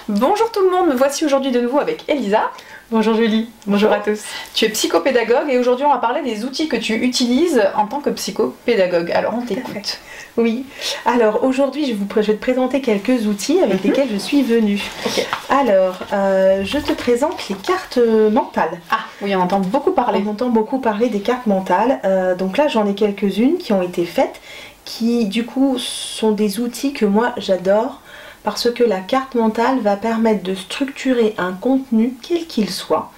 Bonjour tout le monde, me voici aujourd'hui de nouveau avec Elisa. Bonjour Julie, bonjour à tous. Tu es psychopédagogue et aujourd'hui on va parler des outils que tu utilises en tant que psychopédagogue. Alors on t'écoute. Oui, alors aujourd'hui je vais te présenter quelques outils avec lesquels je suis venue. Okay. Alors, je te présente les cartes mentales. Ah oui, on entend beaucoup parler. On entend beaucoup parler des cartes mentales. Donc là j'en ai quelques-unes qui ont été faites, qui du coup sont des outils que moi j'adore. Parce que la carte mentale va permettre de structurer un contenu, quel qu'il soit,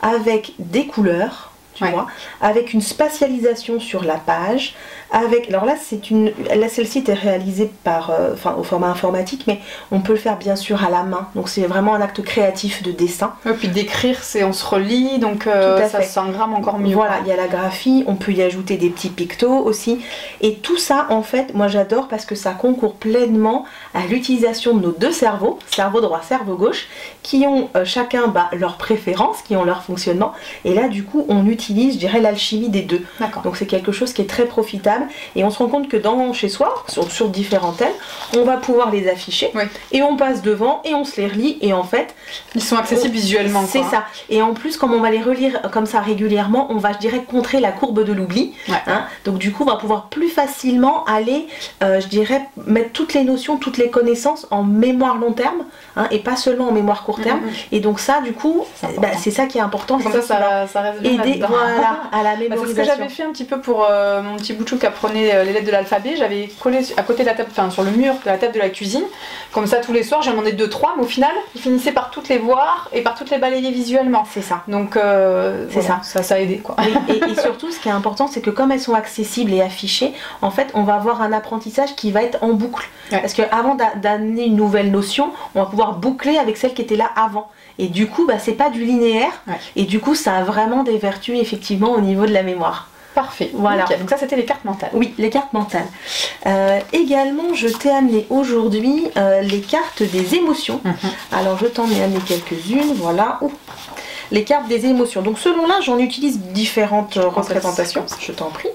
avec des couleurs, tu vois, avec une spatialisation sur la page, avec... Alors là, celle-ci était réalisée par, au format informatique, mais on peut le faire bien sûr à la main. Donc c'est vraiment un acte créatif de dessin. Et puis d'écrire, on se relie, donc ça s'engramme encore mieux. Voilà, il y a la graphie, on peut y ajouter des petits pictos aussi. Et tout ça, en fait, moi j'adore parce que ça concourt pleinement à l'utilisation de nos deux cerveaux, cerveau droit, cerveau gauche, qui ont chacun leurs préférences, qui ont leur fonctionnement. Et là, du coup, on utilise, je dirais, l'alchimie des deux. Donc c'est quelque chose qui est très profitable. Et on se rend compte que chez soi, sur différents thèmes, on va pouvoir les afficher. Et on passe devant et on se les relit. Et en fait, ils sont accessibles visuellement. C'est ça. Et en plus, comme on va les relire comme ça régulièrement, on va, je dirais, contrer la courbe de l'oubli. Donc du coup, on va pouvoir plus facilement aller, je dirais, mettre toutes les notions, toutes les connaissances en mémoire long terme, et pas seulement en mémoire court terme. Et donc ça, du coup, c'est ça qui est important. Comme ça reste bien aider à la mémorisation. C'est ce que j'avais fait un petit peu pour mon petit bout de chou qui apprenait les lettres de l'alphabet. J'avais collé à côté de la table, sur le mur de la table de la cuisine. Comme ça, tous les soirs, j'en demandais 2-3, mais au final, il finissait par toutes les voir et par toutes les balayer visuellement. C'est ça. Donc, ça a aidé, quoi. Et surtout, ce qui est important, c'est que comme elles sont accessibles et affichées, en fait, on va avoir un apprentissage qui va être en boucle. Parce qu'avant d'amener une nouvelle notion, on va pouvoir boucler avec celle qui était là avant. Et du coup, c'est pas du linéaire. Et du coup, ça a vraiment des vertus, effectivement, au niveau de la mémoire. Parfait. Voilà. Okay. Donc ça, c'était les cartes mentales. Oui, les cartes mentales. Également, je t'ai amené aujourd'hui les cartes des émotions. Alors, je t'en ai amené quelques-unes. Voilà. Les cartes des émotions. Donc, selon l'âge, j'en utilise différentes représentations. Je t'en prie.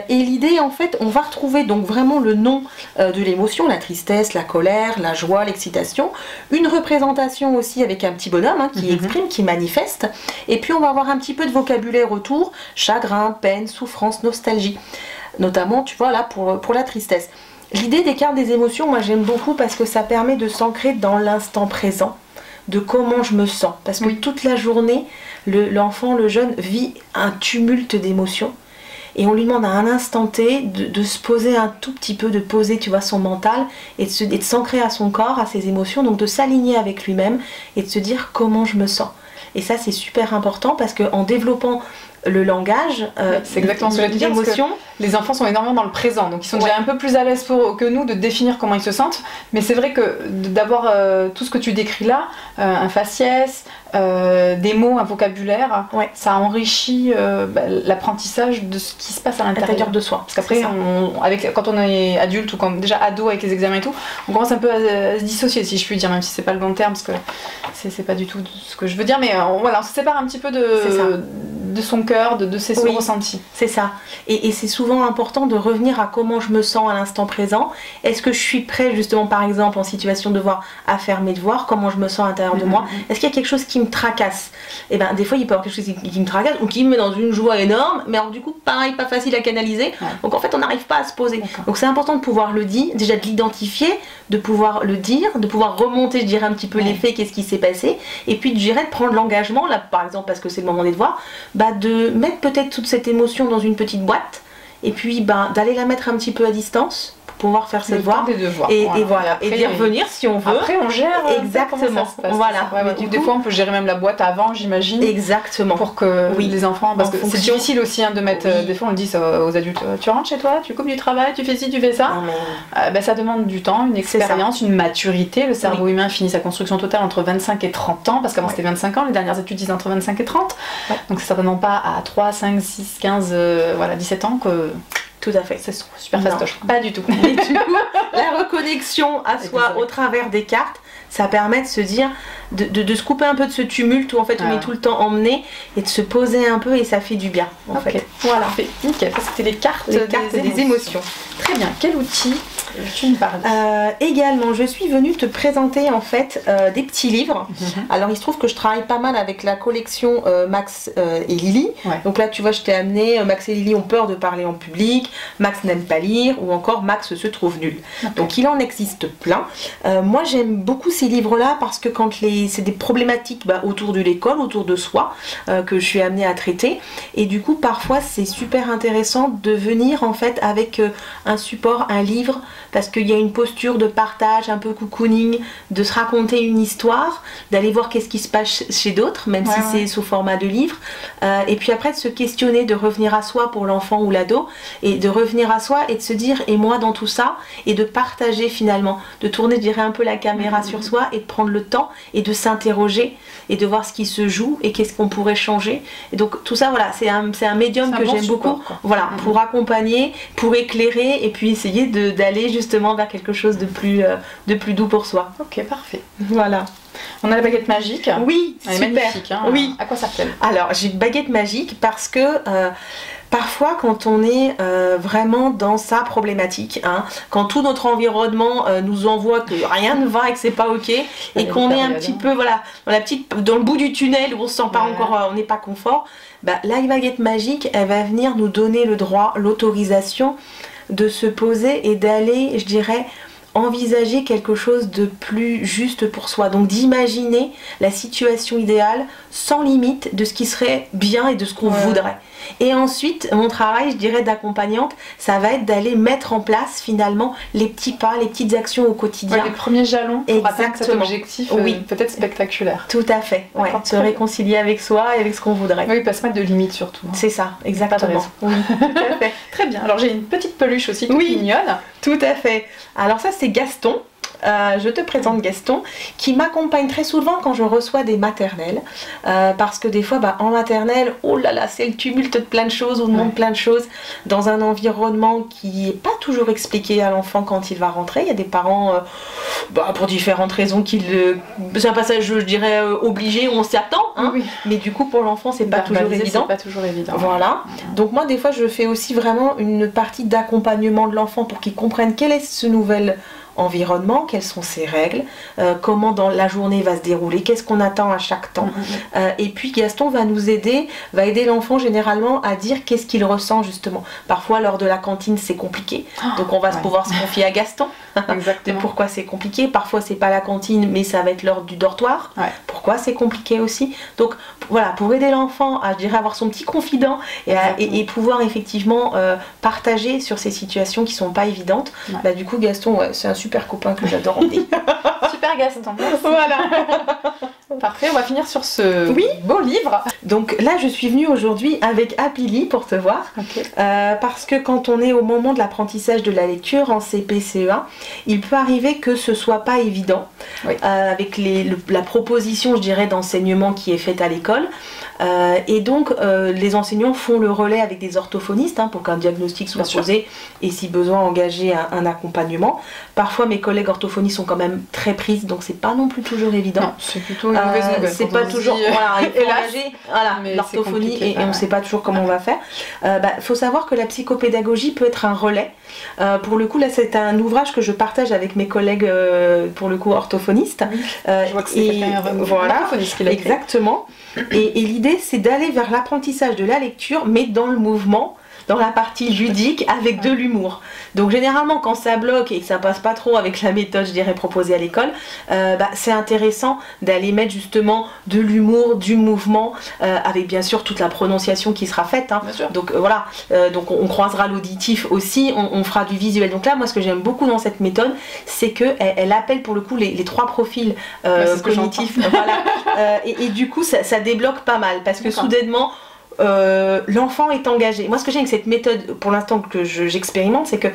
Et l'idée, en fait, on va retrouver donc vraiment le nom de l'émotion, la tristesse, la colère, la joie, l'excitation, une représentation aussi avec un petit bonhomme qui exprime, qui manifeste, et puis on va avoir un petit peu de vocabulaire autour, chagrin, peine, souffrance, nostalgie, notamment, tu vois, là, pour la tristesse. L'idée des cartes des émotions, moi j'aime beaucoup parce que ça permet de s'ancrer dans l'instant présent, de comment je me sens, parce que toute la journée, l'enfant, le jeune vit un tumulte d'émotions. Et on lui demande à un instant T de se poser un tout petit peu, de poser, tu vois, son mental et de s'ancrer à son corps, à ses émotions, donc de s'aligner avec lui-même et de se dire comment je me sens. Et ça, c'est super important parce qu'en développant le langage, c'est exactement ce que j'allais dire, parce que les enfants sont énormément dans le présent, donc ils sont déjà un peu plus à l'aise que nous de définir comment ils se sentent, mais c'est vrai que d'avoir tout ce que tu décris là, un faciès, des mots, un vocabulaire, ça enrichit l'apprentissage de ce qui se passe à l'intérieur de soi. Parce qu'après, quand on est adulte ou déjà ado avec les examens et tout, on commence un peu à se dissocier, si je puis dire, même si c'est pas le bon terme, parce que c'est pas du tout ce que je veux dire, mais voilà, on se sépare un petit peu de son cœur, de ses ressentis. C'est ça. Et c'est souvent important de revenir à comment je me sens à l'instant présent. Est-ce que je suis prêt, justement, par exemple, en situation de devoir à faire mes devoirs, comment je me sens à l'intérieur de moi? Est-ce qu'il y a quelque chose qui me tracasse? Et bien, des fois, il peut y avoir quelque chose qui me tracasse ou qui me met dans une joie énorme, mais alors du coup, pareil, pas facile à canaliser. Donc en fait, on n'arrive pas à se poser. Donc c'est important de pouvoir le dire, déjà de l'identifier, de pouvoir le dire, de pouvoir remonter, je dirais, un petit peu les faits, qu'est-ce qui s'est passé, et puis je dirais de prendre l'engagement, là, par exemple, parce que c'est le moment des devoirs, de mettre peut-être toute cette émotion dans une petite boîte et puis d'aller la mettre un petit peu à distance pour pouvoir faire ses devoirs et d'y revenir si on veut. Après on gère exactement. Des fois on peut gérer même la boîte avant, j'imagine. Exactement. Pour que les enfants, parce que c'est difficile aussi de mettre, des fois on le dit aux adultes, tu rentres chez toi, tu coupes du travail, tu fais ci, tu fais ça. Ça demande du temps, une expérience, une maturité. Le cerveau humain finit sa construction totale entre 25 et 30 ans, parce qu'avant c'était 25 ans, les dernières études disent entre 25 et 30. Donc c'est certainement pas à 3, 5, 6, 15, 17 ans que... Tout à fait. C'est super fastoche. Pas du tout. Et du coup, la reconnexion à soi au travers des cartes, ça permet de se dire, de se couper un peu de ce tumulte où en fait on est tout le temps emmené et de se poser un peu et ça fait du bien en fait. Voilà. Nickel. Ça c'était les cartes des émotions. Très bien. Quel outil Tu me parles. Également, je suis venue te présenter en fait des petits livres. Alors il se trouve que je travaille pas mal avec la collection Max et Lily. Donc là tu vois, je t'ai amené Max et Lily ont peur de parler en public, Max n'aime pas lire, ou encore Max se trouve nul. Donc il en existe plein. Moi j'aime beaucoup ces livres-là parce que quand c'est des problématiques autour de l'école, autour de soi, que je suis amenée à traiter. Et du coup parfois c'est super intéressant de venir en fait avec un support, un livre, parce qu'il y a une posture de partage, un peu cocooning, de se raconter une histoire, d'aller voir qu'est-ce qui se passe chez d'autres, même si c'est sous format de livre, et puis après de se questionner, de revenir à soi pour l'enfant ou l'ado, et de revenir à soi et de se dire et moi dans tout ça, et de partager finalement, de tourner je dirais un peu la caméra sur soi et de prendre le temps et de s'interroger et de voir ce qui se joue et qu'est-ce qu'on pourrait changer. Et donc tout ça voilà, c'est un médium que j'aime beaucoup, voilà, pour accompagner, pour éclairer et puis essayer d'aller justement vers quelque chose de plus doux pour soi. Ok, parfait. Voilà. On a la baguette magique. Oui, elle est super. Magnifique, hein. Oui. À quoi ça sert? Alors j'ai une baguette magique parce que parfois quand on est vraiment dans sa problématique, quand tout notre environnement nous envoie que rien ne va et que c'est pas ok, et qu'on est un petit peu voilà, dans le bout du tunnel où on se sent pas encore, on n'est pas confort, la baguette magique elle va venir nous donner le droit, l'autorisation de se poser et d'aller, je dirais, envisager quelque chose de plus juste pour soi, donc d'imaginer la situation idéale sans limite de ce qui serait bien et de ce qu'on voudrait. Et ensuite, mon travail, je dirais, d'accompagnante, ça va être d'aller mettre en place finalement les petits pas, les petites actions au quotidien. Les premiers jalons pour atteindre cet objectif peut-être spectaculaire. Tout à fait, se réconcilier avec soi et avec ce qu'on voudrait. Oui, pas se mettre de limites surtout. C'est ça, exactement. Oui, tout à fait. Très bien, alors j'ai une petite peluche aussi toute mignonne. Tout à fait. Alors ça c'est Gaston. Je te présente Gaston qui m'accompagne très souvent quand je reçois des maternelles parce que des fois en maternelle, oh là là, c'est le tumulte de plein de choses, on demande plein de choses dans un environnement qui n'est pas toujours expliqué à l'enfant quand il va rentrer. Il y a des parents pour différentes raisons c'est un passage je dirais obligé où on s'y attend, mais du coup pour l'enfant c'est pas toujours évident. C'est pas toujours évident. Voilà. Donc moi des fois je fais aussi vraiment une partie d'accompagnement de l'enfant pour qu'il comprenne quel est ce nouvel environnement, quelles sont ses règles, comment dans la journée va se dérouler, qu'est-ce qu'on attend à chaque temps. Et puis Gaston va nous aider, va aider l'enfant généralement à dire qu'est-ce qu'il ressent justement. Parfois lors de la cantine c'est compliqué, donc on va pouvoir se confier à Gaston de pourquoi c'est compliqué. Parfois c'est pas la cantine mais ça va être l'heure du dortoir, pourquoi c'est compliqué aussi. Donc voilà, pour aider l'enfant à, je dirais, avoir son petit confident et pouvoir effectivement partager sur ces situations qui sont pas évidentes. Du coup Gaston c'est un super copain que j'adore. Super Gaston. Voilà. Parfait, on va finir sur ce beau livre. Donc là je suis venue aujourd'hui avec Apili pour te voir, parce que quand on est au moment de l'apprentissage de la lecture en CP, CE1, il peut arriver que ce soit pas évident avec la proposition je dirais d'enseignement qui est faite à l'école. Et donc les enseignants font le relais avec des orthophonistes pour qu'un diagnostic soit posé et si besoin engager un accompagnement. Parfois mes collègues orthophonistes sont quand même très prises, donc c'est pas non plus toujours évident. Non, c'est plutôt une mauvaise nouvelle. C'est pas toujours il faut engager l'orthophonie et on sait pas toujours comment on va faire. Faut savoir que la psychopédagogie peut être un relais. Pour le coup là c'est un ouvrage que je partage avec mes collègues pour le coup orthophonistes. Je vois que c'est orthophoniste qui l'a écrit. Exactement. Et l'idée c'est d'aller vers l'apprentissage de la lecture mais dans le mouvement, dans la partie ludique avec de l'humour. Donc généralement quand ça bloque et que ça passe pas trop avec la méthode je dirais proposée à l'école, c'est intéressant d'aller mettre justement de l'humour, du mouvement, avec bien sûr toute la prononciation qui sera faite. Donc voilà, donc on croisera l'auditif aussi, on fera du visuel. Donc là moi ce que j'aime beaucoup dans cette méthode c'est qu'elle appelle pour le coup les trois profils cognitifs. Et du coup ça débloque pas mal parce que soudainement l'enfant est engagé. Moi ce que j'aime avec cette méthode pour l'instant que j'expérimente c'est que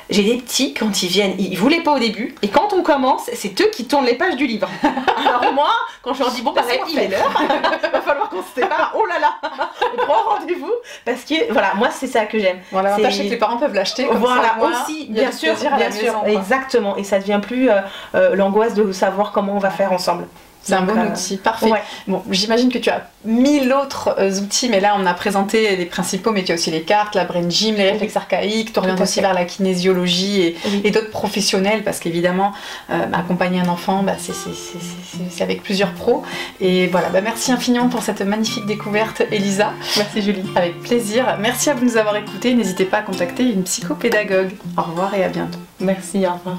j'ai des petits, quand ils viennent, ils voulaient pas au début, et quand on commence, c'est eux qui tournent les pages du livre. Alors moi, quand je leur dis bon il est l'heure, va falloir qu'on se sépare, oh là là, on prend rendez-vous, parce que voilà, moi c'est ça que j'aime. Voilà, l'avantage c'est que les parents peuvent l'acheter comme ça. Voilà, aussi, bien sûr, exactement, et ça devient plus l'angoisse de savoir comment on va faire ensemble. C'est un bon outil, parfait. Ouais. Bon, j'imagine que tu as 1000 autres outils, mais là on a présenté les principaux, mais tu as aussi les cartes, la brain gym, les réflexes archaïques, tu orientes aussi vers la kinésiologie et d'autres professionnels, parce qu'évidemment, accompagner un enfant, c'est avec plusieurs pros. Et voilà, merci infiniment pour cette magnifique découverte, Elisa. Merci Julie. Avec plaisir. Merci à vous de nous avoir écoutés. N'hésitez pas à contacter une psychopédagogue. Au revoir et à bientôt. Merci, au revoir.